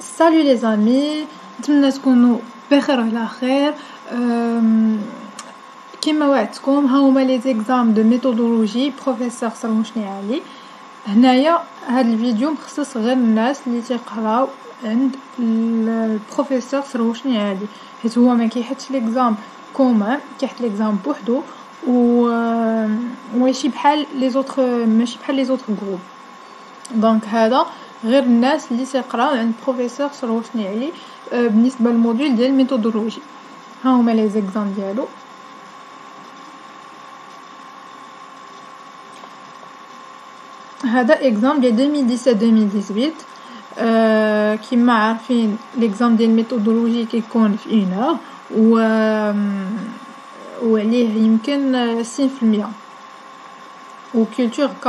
Salut les amis, نتمنى تكونوا بخير وعلى خير. كما وعدتكم ها هما لي زيكزام دو ميثودولوجي بروفيسور سروشني علي. هنايا هاد الفيديو مخصص غير الناس اللي تيقراو عند البروفيسور سروشني علي، حيت هو ما كيحطش ليكزام كومان، كيحط ليكزام بوحدو و ماشي بحال لي زوطخ جروب. دونك هذا غير الناس اللي تيقراو عند بروفيسور سروشني علي بالنسبه للموديول ديال الميثودولوجي. ها هما لي زيكزام ديالو. هذا اكزام ديال 2017 كما عارفين ليكزام ديال الميثودولوجي كيكون في 1 اور وعليه يمكن 60% و culture 40%.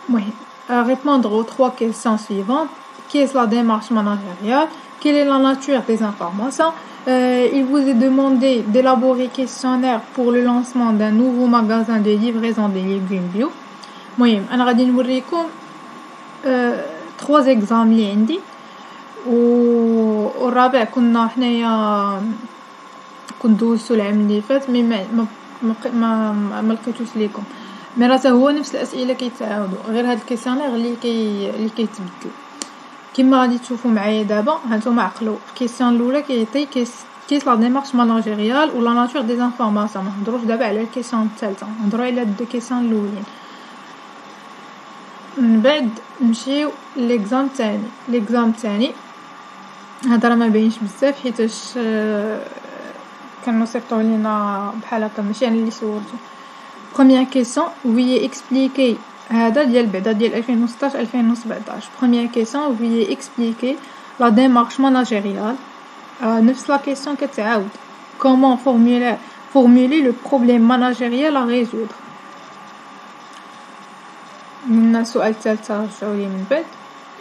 المهم répondre aux 3 questions suivantes. Qu'est-ce la démarche managériale? Quelle est la nature des informations? Il vous est demandé d'élaborer questionnaire pour le lancement d'un nouveau magasin de livraison des légumes bio. المهم انا غادي نوريكم 3 اكزام اللي عندي، والرابع كنا حنايا كنت دوزتو العام اللي فات مي ما لقيتوش ليكم، مي راه هو نفس الاسئله كيتعاودوا، غير هاد الكيسيونير اللي كيتبدل كما غادي تشوفوا معايا دابا. هانتوما عقلوا الكيسيون الاولى كيعطي كيس لا ديمارش ماناجيريال ولا ناتور دي انفورماسيون. ما نهضروش دابا على الكيسيون الثالثه، نهضروا على هاد الكيسيون الاولين. من بعد نمشيو ليكزام الثاني. ليكزام الثاني هذا راه ما باينش بزاف حيتاش كانوا صيفطوا لينا بحال هكا، ماشي انا اللي صورته. بروميير كيسيون وي اكسبليكي، هذا ديال بعدا ديال 2016 2017. بروميير كيسيون وي اكسبليكي لا ديمارش ماناجيريال. نفس لا كيسيون كتعاود كومون فورمولي لو بروبليم ماناجيريال ا ريزودر. من السؤال الثالث رجعوا لي من بعد.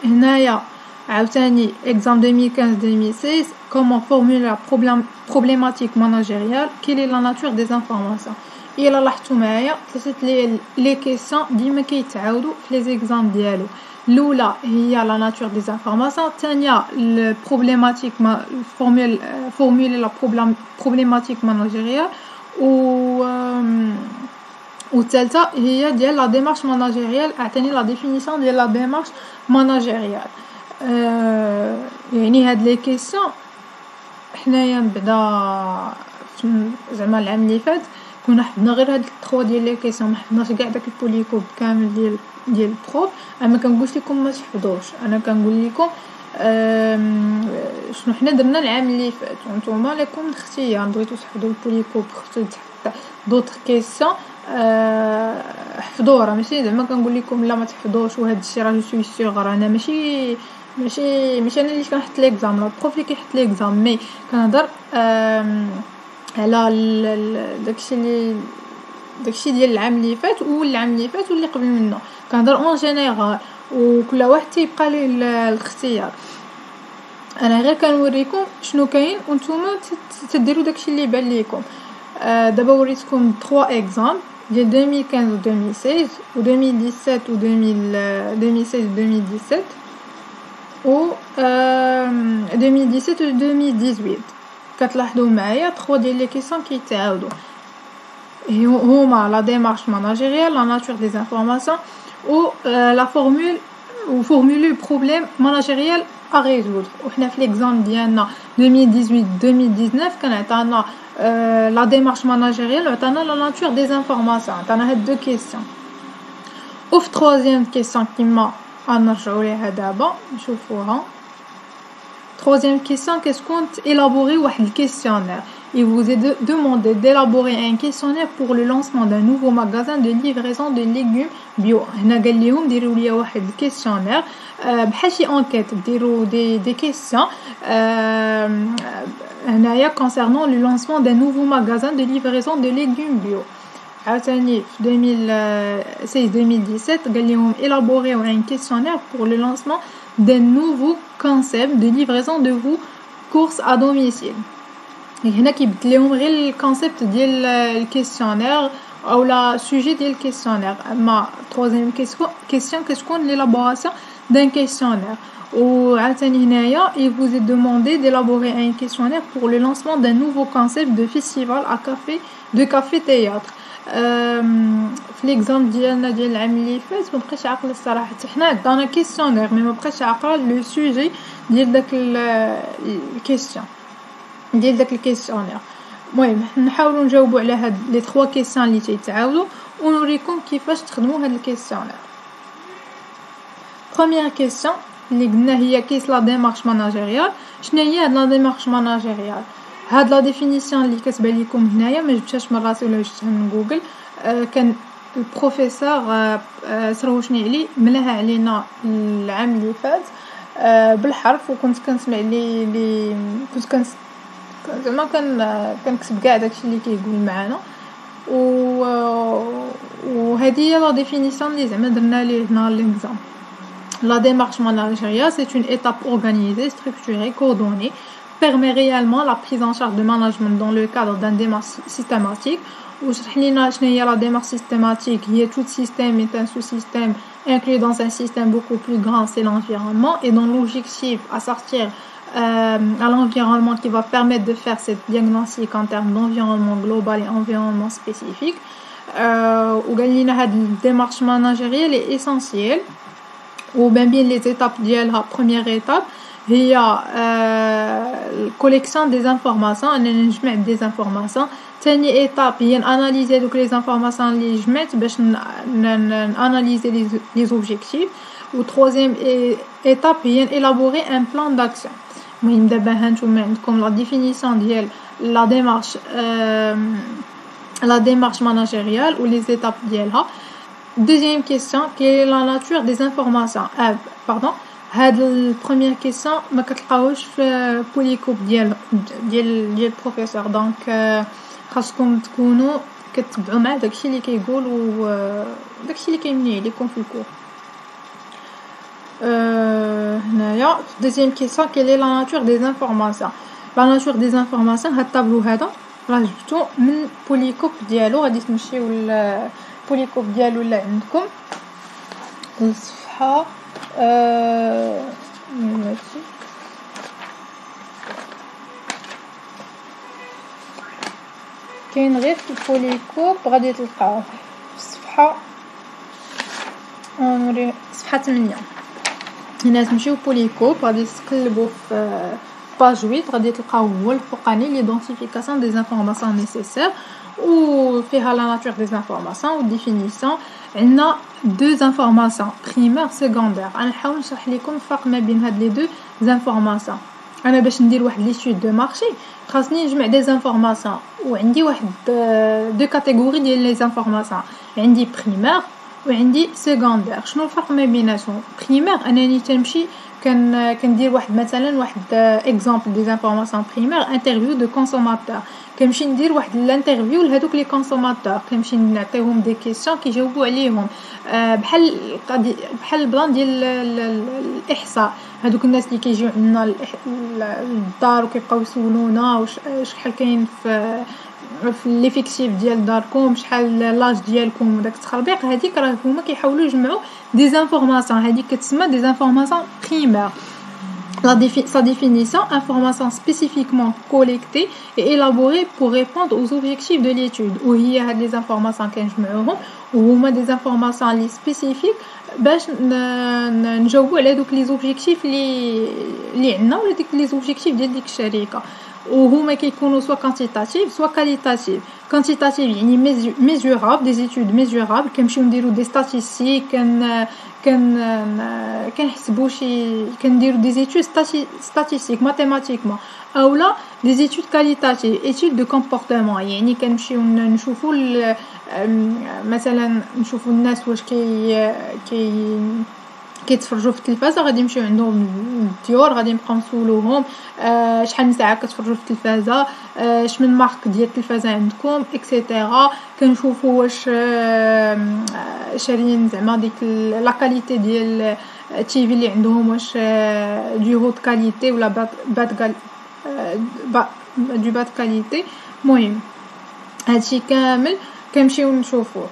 هنايا عاوتاني اكزام 2015-2016 comment formuler la problématique managériale, quelle est la nature des informations. الا لاحظتوا معايا ثلاثه لي كيسيون ديما كيتعاودوا في لي زيكزام ديالو. الاولى هي لا ناتور دي انفورماسيون، الثانيه البروبليماتيك فورمولي لا بروبليماتيك ماناجيريال، والثالثه هي ديال لا ديمارش ماناجيريال. اعطيني لا ديفينيسيون ديال لا ديمارش ماناجيريال. يعني هاد لي كيسيون حنايا بعدا زعما العام اللي فات كنا حفظنا غير هاد 3 ديال لي كيسيون، ما حفظناش كاع داك البوليكوب كامل ديال البروف. اما كنقولش لكم ما تحفظوش، انا كنقول لكم شنو حنا درنا العام اللي فات، وانتوما لكم الاختيار بغيتو تحفظوا البوليكوب بغيتو تحفظوا دوطخ كيسيون حفظوه. راه ماشي زعما كنقول لكم لا ما تحفظوش وهذا الشيء راه جو سوي سيغ، انا ماشي انا اللي كنحط ليكزام، لا البروف اللي كيحط ليكزام، مي كنهضر على داكشي ديال العام اللي فات والعام اللي فات واللي قبل منه، كنهضر اون جينيرال وكل واحد تيبقى ليه الاختيار. انا غير كنوريكم شنو كاين وانتوما تديروا داكشي اللي بان ليكم. دابا وريتكم 3 اكزام ديال 2015 و 2016 و 2017 و 2016 و 2017 و 2017 و 2018. كتلاحظوا معايا 3 ديال لي كيسيون كيتعاودوا، هما لا ديمارش ماناجيريال، لا ناتور دي انفورماسيون و لا فورمولي بروبليم ماناجيريال ا ريزودر. وحنا في ليكزام ديالنا 2018-2019 كان عطانا لا ديمارش ماناجيريال وعطانا لا ناتور دي انفورماسيون، عطانا هاد 2 كيسيون. وفي 3 كيسيون كيما غنرجعوا ليها دابا نشوفوها. Troisième question, qu'est-ce qu'on élaborer un questionnaire? Il vous est demandé d'élaborer un questionnaire pour le lancement d'un nouveau magasin de livraison de légumes bio. هنا قال لهم ديروا لي واحد الكيسيونير بحال شي انكيت، ديروا دي كيسيون هنايا concernant le lancement d'un nouveau magasin de livraison de légumes bio. عاوتاني في 2016-2017 قال لهم élaborer un questionnaire pour le lancement d'un nouveau concept de livraison de vos courses à domicile. هنا كيبدل لهم غير الكونسيبت ديال الكيسيونير او لا سوجي ديال الكيسيونير. اما troisième question كتكون l'élaboration d'un questionnaire. وعاوتاني هنايا il vous est demandé d'élaborer un questionnaire pour le lancement d'un nouveau concept de festival à café théâtre. في ليكزامبل ديالنا ديال العام اللي فات ما بقيتش عاقله الصراحه، حتى حنا عطانا كيسيونير مي ما بقيتش عاقله لو سوجي ديال داك الكيسيون ديال داك الكيسيونير. المهم نحاولوا نجاوبوا على هاد لي 3 كيسيون اللي تيتعاودوا ونوريكم كيفاش تخدموا هاد الكيسيونير. بروميير كيسيون اللي قلنا هي كيس لا ديمارش ماناجيريال. شنو هي هاد لا ديمارش ماناجيريال؟ هاد لا ديفينيسيون اللي كتبان لكم هنايا ما جبتهاش من راسي ولا جبتها من جوجل، كان البروفيسور سروشني علي ملاها علينا العام اللي فات بالحرف، وكنت كنسمع لي كنت زعما كنكتب كاع داكشي اللي كيقول معانا. وهذه هي لا ديفينيسيون اللي زعما درنا ليه هنا ليكزام. La démarche managériale, c'est une étape organisée, structurée, coordonnée, permet réellement la prise en charge de management dans le cadre d'un démarche systématique. وشرح لينا شنو هي la démarche systématique. هي tout système est un sous-système inclus dans un système beaucoup plus grand, c'est l'environnement, et dont l'objectif à sortir à l'environnement qui va permettre de faire cette diagnostic en termes d'environnement global et environnement spécifique. وقال لينا هاد démarche managériale est essentielle. وبين les étapes ديالها. Première étape هي collection des informations، أننا نجمع des informations. ثاني étape هي analyser دوك les informations اللي جمعت باش analyser les objectifs. و troisième étape هي élaborer un plan d'action. المهم دابا هانتوما عندكم la définition ديال la démarche managériale و les étapes ديالها. Deuxième question, quelle est la nature des informations? Pardon. هاد première question ما كتلقاوش في بوليكوب ديال البروفيسور، دونك خاصكم تكونوا كتبعوا مع داكشي اللي كيقول وداكشي اللي كيمني عليكم في الكور. هنايا deuxième question, quelle est la nature des informations? La nature des informations هاد الطابلو هذا راه جبتو من بوليكوب ديالو. غادي تمشيو البوليكوب ديالو اللي عندكم الصفحه ماشي كاين غير في البوليكوب، غادي تلقاوه في الصفحه نوري صفحه 8. هنا تمشيو بوليكوب غادي تقلبوا في باج 8 غادي تلقاو هو الفوقاني ليدونتيفيكاسيون دي انفورماسيون نيسيسير وفيها لا ناتور دي انفورماسيون و ديفينيسيون. عندنا دو انفورماسيون بريمير سيكوندير. انا نحاول نشرح لكم الفرق ما بين هاد لي دو انفورماسيون. انا باش ندير واحد ليستود دو مارشي خاصني نجمع دي انفورماسيون وعندي واحد دو كاتيجوري ديال لي انفورماسيون، عندي بريمير وعندي سيكوندير. شنو الفرق ما بيناتهم؟ بريمير انني تمشي كندير واحد مثلا واحد اكزامبل دي انفورماسيون بريمير انترفيو دو كونسوماتور، كنمشي ندير واحد الانترفيو لهادوك لي كونسوماتور، كنمشي نعطيهم دي كيسيون كيجاوبوا عليهم بحال البلان ديال الاحصاء. هادوك الناس اللي كيجيو عندنا للدار وكيبقاو يسولونا شحال كاين في ليفيكتيف ديال داركم، شحال لاج ديالكم وداك التخربيق، هذيك راه هما كيحاولوا يجمعوا دي انفورماسيون، هذيك كتسمى دي انفورماسيون بريمير. Sa définition, informations spécifiquement collectées et élaborées pour répondre aux objectifs de l'étude. Ou il y a des informations qui sont des informations spécifiques باش نجاوبوا على دوك لي زوبجيكتيف اللي عندنا ولا ديك لي زوبجيكتيف ديال ديك الشركه، وهما كيكونوا سوا كانتيتاتيف سوا كاليتاتيف. كانتيتاتيف يعني ميزورابل، دي زيتود ميزورابل، كنمشيو نديرو دي ستاتيستيك، كنحسبوا شي كنديروا دي زيتود ستاتيستيك ماتيماتيكمون، اولا دي زيتود كاليتاتيف ايتود دو كومبورتمون، يعني كنمشيو نشوفوا مثلا نشوفوا الناس واش كيتفرجوا في التلفازه، غادي نمشيو عندهم الديور غادي نبقاو نسولوهم شحال من ساعه كتفرجوا في التلفازه، شمن مارك ديال التلفازه عندكم اكسيتيرا. كنشوفوا واش شارين زعما ديك لا كاليتي ديال التيفي اللي عندهم واش دي هوت كاليتي ولا باد كاليتي. المهم هادشي كامل كنمشيو نشوفوه.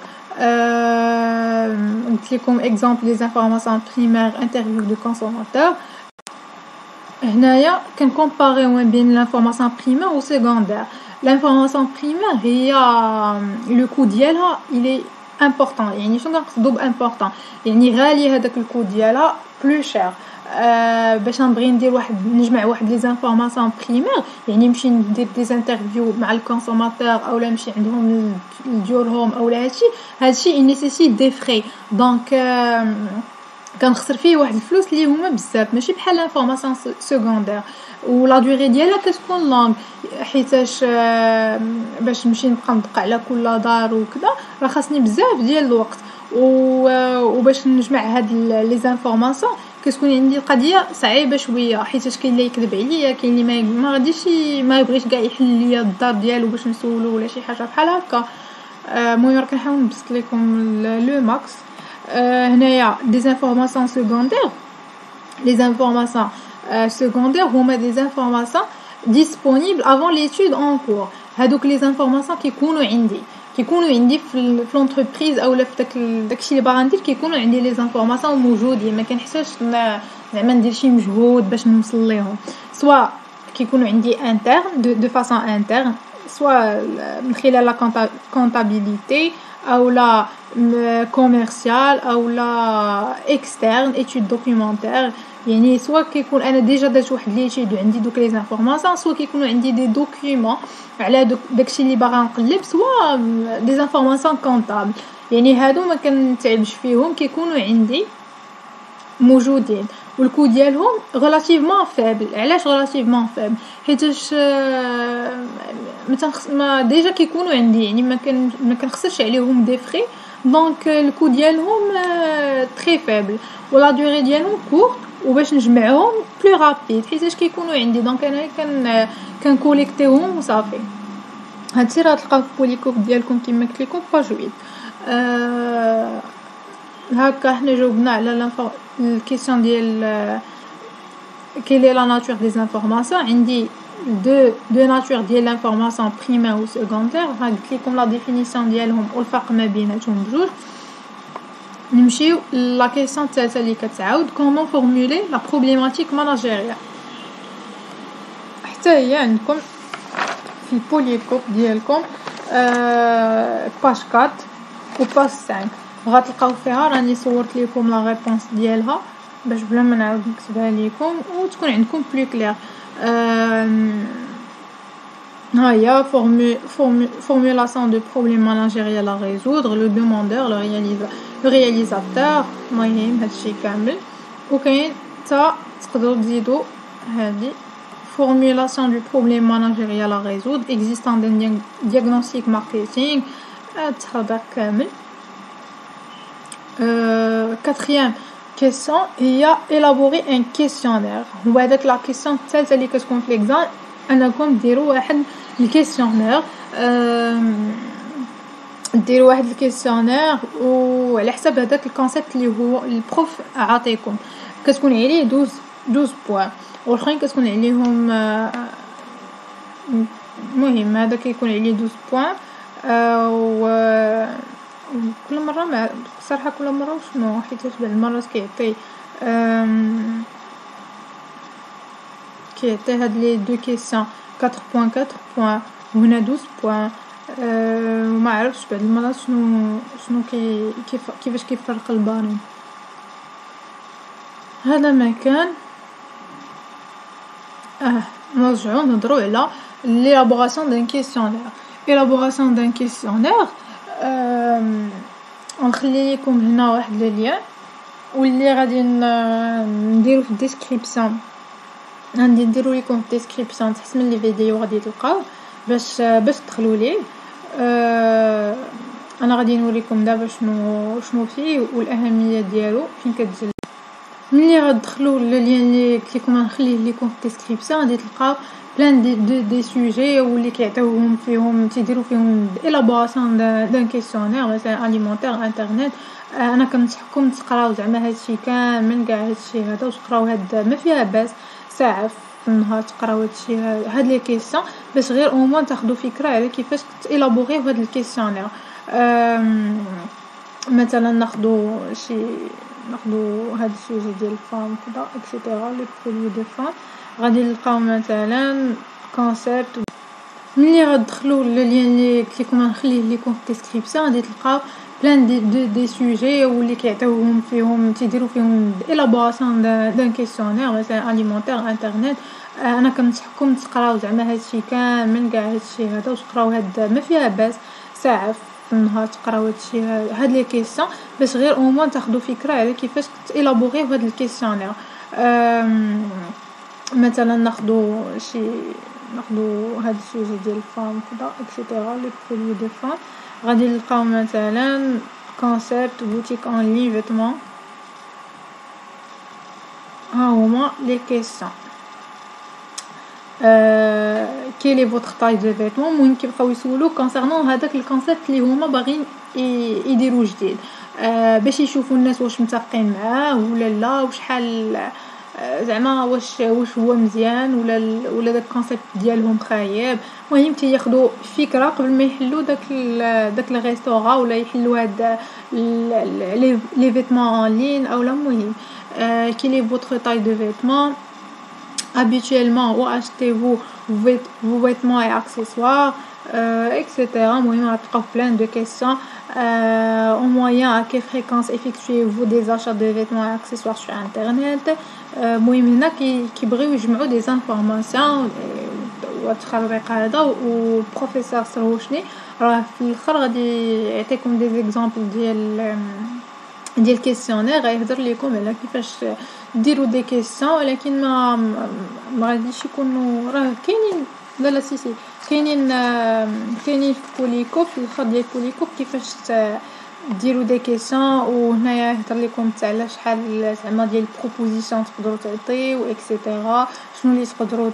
قلت لكم اكزامبل لي زانفورماسيون بريمير انترفيو دو كونسوماتور. هنايا كنكومباريو ما بين لانفورماسيون بريمير و سيكوندير. لانفورماسيون بريمير هي لو كو ديالها الي امبورطون، يعني شنو كنقصدو بامبورطون، يعني غالي هذاك الكو ديالها بلو شير. باش نبغي ندير نجمع واحد لي زانفورماسيون بريمير، يعني نمشي ندير دي انترفيو مع الكونسوماتور اولا نمشي عندهم لديورهم اولا هادشي ينيسيسيت دي فري، دونك كنخسر فيه واحد الفلوس اللي هما بزاف، ماشي بحال لانفورماسيون سيكوندير. ولا دوغي ديالها كتكون لونغ، حيتاش باش نمشي نبقى ندق على كل دار وكذا راه خاصني بزاف ديال الوقت، وباش نجمع هاد لي زانفورماسيون كتكون عندي القضيه صعيبه شويه، حيتاش كاين اللي يكذب عليا، كاين اللي ما غاديش ما يبغيش كاع يحل ليا الدار ديالو باش نسولو ولا شي حاجه بحال هكا. المهم راه كنحاول نبسط لكم لو ماكس. هنايا دي زانفورماسيون سيكوندير، لي زانفورماسيون secondaires هما دي زانفورماسيون ديسپونيبل افون ليتود اون كور. هادوك لي زانفورماسيون كيكونوا عندي في لونتربريز اولا في داكشي اللي باغا ندير، كيكونوا عندي لي زانفورماسيون موجودين، ما كنحتاجش زعما ندير شي مجهود باش نوصل ليهم، سواء كيكونوا عندي انترن دو فاصون انترن، سواء من خلال لا كونطابيليتي او لا كوميرسيال او لا اكسترن ايتود دوكيومونتير. يعني سواء كيكون انا ديجا درت واحد ليتيد وعندي دوك لي زانفورماسيون، سواء كيكونوا عندي دي دوكيومون على داكشي اللي باغا نقلب، سواء دي زانفورماسيون كونطابل. يعني هادو ما كنتعبش فيهم، كيكونوا عندي موجودين والكو ديالهم غولاتيفمون فابل. علاش غولاتيفمون فابل؟ حيتاش ما ديجا كيكونوا عندي، يعني ما كنخسرش عليهم دي فري، دونك الكو ديالهم تري فابل ولا دوغي ديالهم كورت، وباش نجمعهم بلو رابيد حيتاش كيكونوا عندي، دونك انا كنكوليكتيهم وصافي. هادشي راه تلقاو في بوليكوب ديالكم كما قلت لكم باج 8. هكا حنا جاوبنا على الكيسيون ديال كيل لا ناتور دي زانفورماسيون. عندي دو ناتور ديال لانفورماسيون بريمير و سيكوندير، ها قلت لكم لا ديفينيسيون ديالهم والفرق ما بيناتهم بجوج. نمشيو لا كيسيون الثالثه اللي كتعاود كومون فورمولي لا بروبليماتيك ماناجيريال. حتى هي عندكم في البوليكوب ديالكم باج 4 و باج 5 غتلقاو فيها راني صورت لكم لا ريبونس ديالها باش بلا ما نعاود نكتبها لكم وتكون عندكم بلو كلير. ها هي formulation de problème managériel à résoudre, le demandeur, le réalisateur. المهم هادشي كامل. وكاين حتى تقدروا تزيدوا هذه formulation du problème managériel à résoudre, existant d'un diagnostic marketing. هذا كامل. Quatrième question هي élaborer un questionnaire. هو هذاك لا كيسيون الثالثه اللي كتكون في ليكزام، انكم ديروا واحد الكيسيونير، ديروا واحد الكيسيونير وعلى حساب هذاك الكونسيبت اللي هو البروف عاطيكم، كتكون عليه 12 بوين والاخرين كتكون عليهم المهم هذا كيكون عليه 12 بوين. كل مره مع صراحه كل مره شنو حيت بعض المرات كيعطي هاد لي دو كيسيون 4.4 بوين وهنا 12 بوين. وما عرفتش بعض المرات شنو كيفاش كيفرق البارين. هذا ما كان. نرجعوا نهضروا على l'élaboration d'un questionnaire. élaboration d'un questionnaire نخلي لكم هنا واحد اللين واللي غادي نديرو في الديسكريبسيون، غادي نديرو لكم في الديسكريبسيون تحت من لي فيديو غادي تلقاو باش تدخلوا ليه. انا غادي نوريكم دابا شنو فيه والاهميه ديالو فين كتجي. ملي غتدخلوا للين اللي قلت لكم غنخليه لكم في الديسكريبسيون غادي تلقاو بلان دي سوجي واللي كيعطيوهم فيهم تيديروا فيهم élaboration d'un questionnaire مثلا alimentaire انترنت. انا كنصحكم تقراو زعما هادشي كامل كاع هادشي هذا وتقراو هاد ما فيها باس ساعه في النهار تقراو هادشي هاد لي كيسيون باش غير او موان تاخذوا فكره على كيفاش تيلابوريو هاد الكيسيونير. مثلا ناخدو هاد السوجي ديال الفام كدا اكسيتيرا لي برودوي دو فام. غادي نلقاو مثلا كونسيبت. ملي غتدخلوا للين اللي قلت لكم غنخليه لكم في الديسكريبسيون غادي تلقاو بلان دي سوجي واللي كيعطيوهم فيهم تيديروا فيهم الابوراسيون دان كيسيونير مثلا اليمونتير انترنت. انا كنصحكم تقراو زعما هادشي كامل كاع هادشي هذا وتقراو هاد ما فيها باس ساعه في النهار تقراو هادشي هاد لي كيسيون باش غير او موان تاخذوا فكره على كيفاش تيلابوريو هاد الكيسيونير. مثلا ناخذوا هاد السوجي ديال الفام كدا اكسيتيرا لي برودوي دو فام. غادي نلقاو مثلا كونسيبت بوتيك اون لين فيتمون. ها هما لي كيسيون كيل est votre taille de vêtement. المهم كيبقاو يسولوك كونسيرنون هذاك الكونسيبت اللي هما باغيين يديروا جديد باش يشوفوا الناس واش متفقين معاه ولا لا وشحال زعما واش هو مزيان ولا داك الكونسيبت ديالهم خايب. المهم تياخذوا فكره قبل ما يحلوا داك الريستورا ولا يحلوا هاد لي فيتمون ان لين او لا. المهم quelle est votre taille de vêtement habituellement où achetez-vous vos vêtements et accessoires etc. المهم غتلقاو plein de questions. En moyen à quelle fréquence effectuez-vous des achats de vêtements et accessoires sur internet. المهم هنا كيبغيو يجمعوا دي انفورماسيون والتخربيق هذا وبروفيسور سروشني راه في الاخر غادي يعطيكم دي زيكزامبل ديال كيسيونير غيهضر لكم على كيفاش ديروا دي كيسيون ولكن ما غاديش يكونوا راه كاينين لا سي كاينين في بوليكوب في الخط ديال بوليكوب كيفاش ديروا دي كيسيون. وهنايا يهضر لكم حتى على شحال زعما ديال بروبوزيسيون تقدروا تعطيو اكسيتيرا شنو اللي تقدروا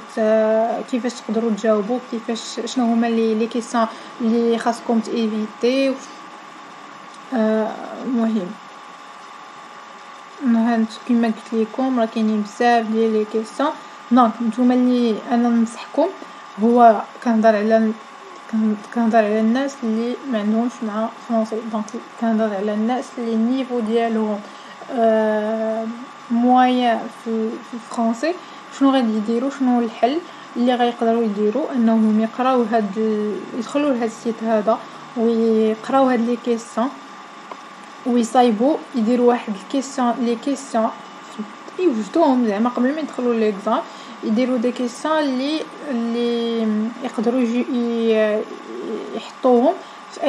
كيفاش تقدروا تجاوبوا كيفاش شنو هما لي كيسيون اللي خاصكم تيفيتيو. المهم هانت كما قلت لكم راه كاينين بزاف ديال لي كيسيون. دونك نتوما اللي انا ننصحكم هو كنهضر على الناس اللي ما عندهمش مع فرونسي. دونك كنهضر على الناس اللي النيفو ديالهم مويا في الفرونسي. شنو غادي يديروا شنو الحل اللي غيقدروا يديروا انهم يقراو يدخلوا لهاد السيت هذا ويقراو هاد لي كيسيون ويصايبوا يديروا واحد لي كيسيون يوجدوهم زعما قبل ما يدخلوا ليكزام يديروا دي كيسيون اللي يقدروا يحطوهم في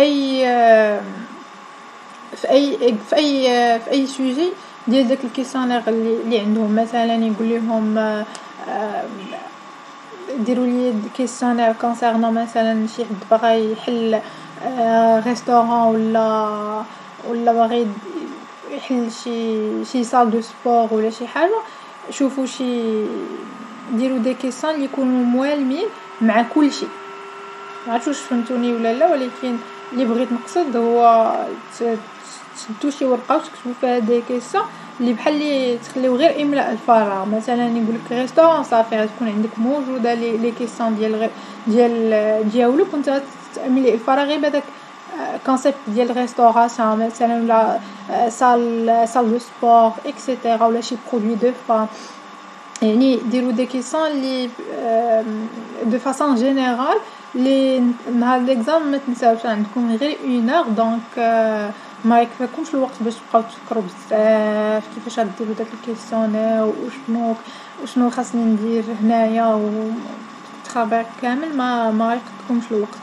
اي سوجي ديال داك الكيسيونير اللي عندهم. مثلا يقول لهم ديروا لي كيسيونير كونسيرنون مثلا شي حد باغي يحل ريستورون ولا باغي يحل شي صال دو سبور ولا شي حاجه. شوفوا ديروا دي كيسيون اللي يكونوا موالمين مع كل شيء. ما عرفتش فهمتوني ولا لا ولكن اللي بغيت نقصد هو تشدوا شي ورقه وتكتبوا فيها دي كيسيون اللي بحال اللي تخليو غير املاء الفراغ. مثلا يقول لك ريستورون صافي تكون عندك موجوده لي كيسيون ديالو كنت تعملي الفراغ غير بهذاك كونسيبت ديال الريستوراسيون مثلا ولا سال دو سبور اكسيتيرا ولا شي برودوي دو فام. يعني ديروا دي كيسيون اللي دو فاصون جينيرال لي نهار ليكزام ما تنساوش عندكم غير 1 اور. دونك ما يكفيكمش الوقت باش تبقاو تفكروا بزاف كيفاش غديروا داك الكيسيونير وشنو خاصني ندير هنايا وتخابر كامل ما يقدكمش الوقت.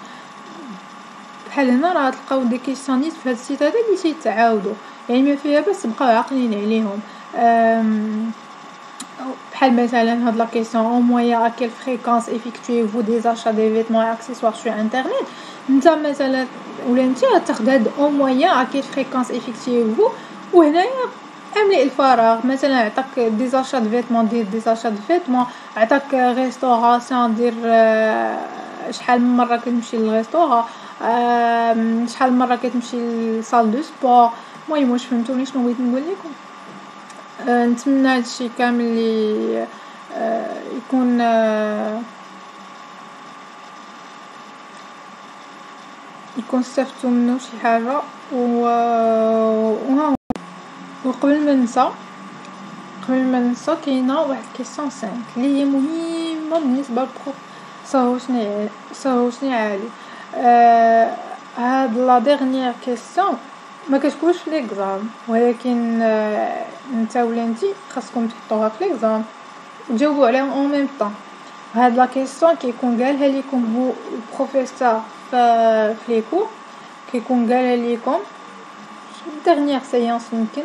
بحال هنا راه تلقاو دي كيسيون نيت في هاد السيت هذا اللي تيتعاودوا يعني ما فيها بس تبقاو عاقلين عليهم. بحال مثلا هاد لا كيسيون او مويا ا كيل فريكونس effectuez-vous des achats des vêtements et accessoires sur internet. انت مثلا ولا انت تاخذ هاد او مويا ا كيل فريكونس effectuez-vous وهنايا املئ الفراغ. مثلا عطاك دي زاشات دو فيتمون دير دي زاشات دو فيتمون عطاك ريستوراسيون دير شحال من مره كتمشي للريستورا شحال مره كتمشي لصال دو سبور. المهم واش فهمتوني شنو بغيت نقول لكم. نتمنى هادشي كامل اللي تكون استفدتوا منه شي حاجه وها. وقبل ما ننسى كاينه واحد كيسيون 5 اللي هي مهمه بالنسبه للبروف سهوشني عالي. هاد لا ديرنيير كيسيون ما كتكونش في ليكزام، ولكن نتا ولا نتي خاصكم تحطوها في ليكزام وتجاوبوا عليها اون ميم طون. هاد لا كيسيون كيكون قالها لكم هو البروفيسور في لي كور، كيكون قالها لكم ديرنيير سيونس، يمكن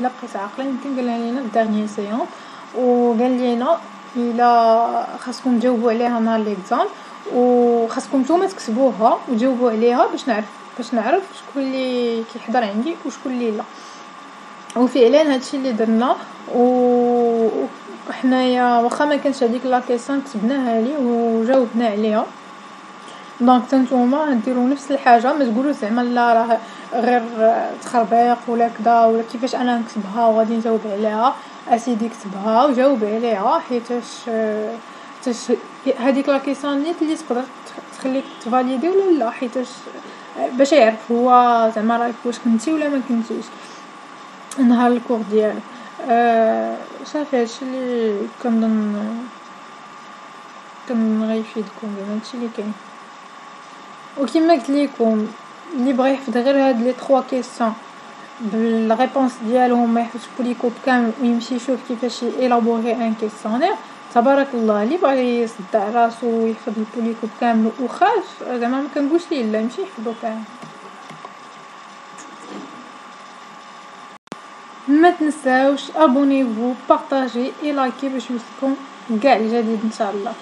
لا بقيت عاقله يمكن قالها لينا في ديرنيير سيونس، وقال لينا الا خاصكم تجاوبوا عليها نهار ليكزام، وخاصكم نتوما تكتبوها وتجاوبوا عليها باش نعرف شكون اللي كيحضر عندي وشكون اللي لا. وفعلا هادشي اللي درنا، وحنايا واخا ما كانش هذيك لا كيسيون كتبناها ليه وجاوبنا عليها. دونك نتوما ديروا نفس الحاجه، ما تقولوا زعما لا راه غير تخربيق ولا كذا ولا كيفاش انا نكتبها وغادي نجاوب عليها. اسيدي كتبها وجاوب عليها، حيتاش هذيك لا كيسيون اللي تقدر تخليك تفاليدي ولا لا، حيتاش باش يعرف هو زعما راك واش كنتي ولا ما كنتيش نهار الكور ديالك. صافي هادشي اللي كنظن غيفيدكم، زعما هادشي اللي كاين. وكما قلت لكم اللي بغى يحفظ غير هاد لي 3 كيسيون بالريبونس ديالهم، ما يحفظش بوليكوب كامل ويمشي يشوف كيفاش يلابوري ان كيسيونير، تبارك الله. اللي بغى يصدع راسو ويحفظ البوليكوب كامل وخاف زعما ما كنقولش ليه لا، يمشي يحفظو كامل. ما تنساوش ابونيفو، بارطاجي اي لايكي باش يوصلكم كاع الجديد ان شاء الله.